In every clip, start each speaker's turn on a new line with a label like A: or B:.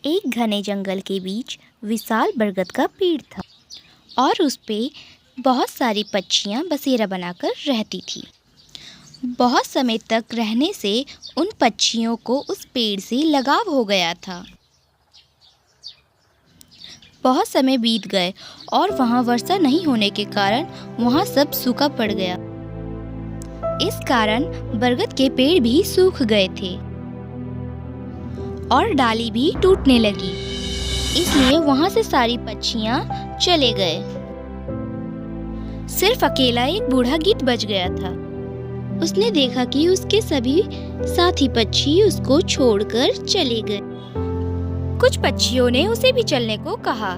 A: एक घने जंगल के बीच विशाल बरगद का पेड़ था और उस पे बहुत सारी पक्षियाँ बसेरा बनाकर रहती थी। बहुत समय तक रहने से उन पक्षियों को उस पेड़ से लगाव हो गया था। बहुत समय बीत गए और वहाँ वर्षा नहीं होने के कारण वहाँ सब सूखा पड़ गया। इस कारण बरगद के पेड़ भी सूख गए थे और डाली भी टूटने लगी। इसलिए वहाँ से सारी पक्षियाँ चले गए। सिर्फ अकेला एक बूढ़ा गिद्ध बच गया था। उसने देखा कि उसके सभी साथी पक्षी उसको छोड़कर चले गए। कुछ पक्षियों ने उसे भी चलने को कहा,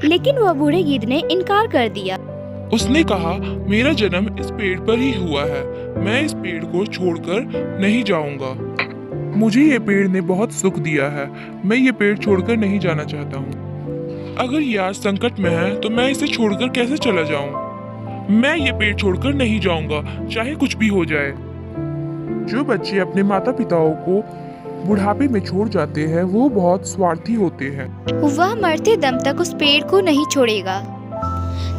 A: लेकिन वह बूढ़े गिद्ध ने इनकार कर दिया।
B: उसने कहा, मेरा जन्म इस पेड़ पर ही हुआ है, मैं इस पेड़ को छोड़कर नहीं जाऊंगा। मुझे ये पेड़ ने बहुत सुख दिया है, मैं ये पेड़ छोड़कर नहीं जाना चाहता हूँ। अगर ये आज संकट में है तो मैं इसे छोड़कर कैसे चला जाऊँ? मैं ये पेड़ छोड़कर नहीं जाऊंगा, चाहे कुछ भी हो जाए। जो बच्चे अपने माता पिताओं को बुढ़ापे में छोड़ जाते हैं वो बहुत स्वार्थी होते हैं।
A: वह मरते दम तक उस पेड़ को नहीं छोड़ेगा।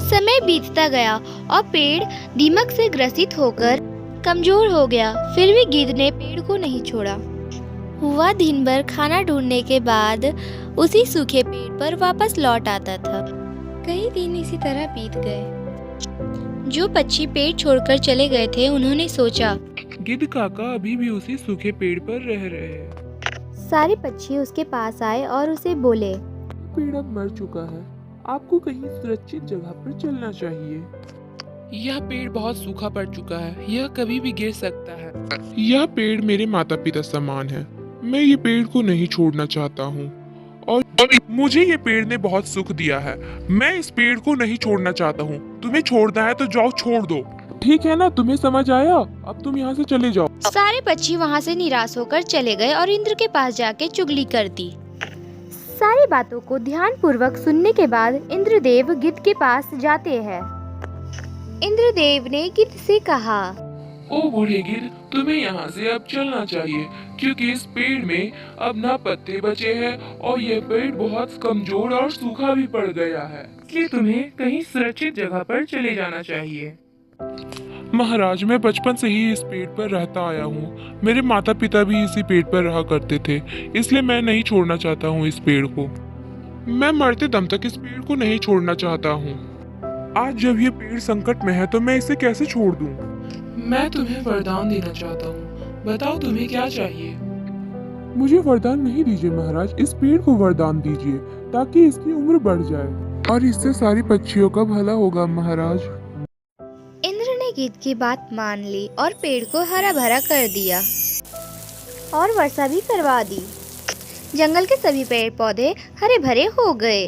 A: समय बीतता गया और पेड़ दीमक से ग्रसित होकर कमजोर हो गया। फिर भी गिद्ध ने पेड़ को नहीं छोड़ा। वह दिन भर खाना ढूंढने के बाद उसी सूखे पेड़ पर वापस लौट आता था। कई दिन इसी तरह बीत गए। जो पक्षी पेड़ छोड़कर चले गए थे उन्होंने सोचा,
B: गिद्ध काका अभी भी उसी सूखे पेड़ पर रह रहे हैं।
A: सारे पक्षी उसके पास आए और उसे बोले,
B: पेड़ अब मर चुका है, आपको कहीं सुरक्षित जगह पर चलना चाहिए। यह पेड़ बहुत सूखा पड़ चुका है, यह कभी भी गिर सकता है। यह पेड़ मेरे माता पिता समान है, मैं ये पेड़ को नहीं छोड़ना चाहता हूँ और मुझे ये पेड़ ने बहुत सुख दिया है, मैं इस पेड़ को नहीं छोड़ना चाहता हूँ। तुम्हें छोड़ना है तो जाओ, छोड़ दो। ठीक है ना, तुम्हें समझ आया? अब तुम यहाँ से चले जाओ।
A: सारे पक्षी वहाँ से निराश होकर चले गए और इंद्र के पास जाके चुगली कर दी। सारी बातों को ध्यान पूर्वक सुनने के बाद इंद्रदेव गिद्ध के पास जाते हैं। इंद्रदेव ने गिद्ध से कहा,
B: ओ बूढ़े गिद्ध, तुम्हें यहाँ से अब चलना चाहिए, क्योंकि इस पेड़ में अब ना पत्ते बचे हैं और यह पेड़ बहुत कमजोर और सूखा भी पड़ गया है, इसलिए तुम्हें कहीं सुरक्षित जगह पर चले जाना चाहिए। महाराज, मैं बचपन से ही इस पेड़ पर रहता आया हूँ, मेरे माता पिता भी इसी पेड़ पर रहा करते थे, इसलिए मैं नहीं छोड़ना चाहता हूँ इस पेड़ को। मैं मरते दम तक इस पेड़ को नहीं छोड़ना चाहता हूँ। आज जब ये पेड़ संकट में है तो मैं इसे कैसे छोड़ दूँ? मैं तुम्हें वरदान देना चाहता हूँ, बताओ तुम्हें क्या चाहिए? मुझे वरदान नहीं दीजिए महाराज, इस पेड़ को वरदान दीजिए ताकि इसकी उम्र बढ़ जाए और इससे सारी पक्षियों का भला होगा महाराज।
A: इंद्र ने गिद्ध की बात मान ली और पेड़ को हरा भरा कर दिया और वर्षा भी करवा दी। जंगल के सभी पेड़ पौधे हरे भरे हो गए।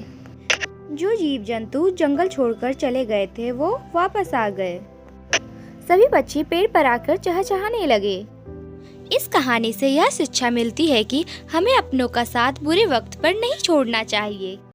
A: जो जीव जंतु जंगल छोड़कर चले गए थे वो वापस आ गए। सभी पक्षी पेड़ पर आकर चहचहाने लगे। इस कहानी से यह शिक्षा मिलती है कि हमें अपनों का साथ बुरे वक्त पर नहीं छोड़ना चाहिए।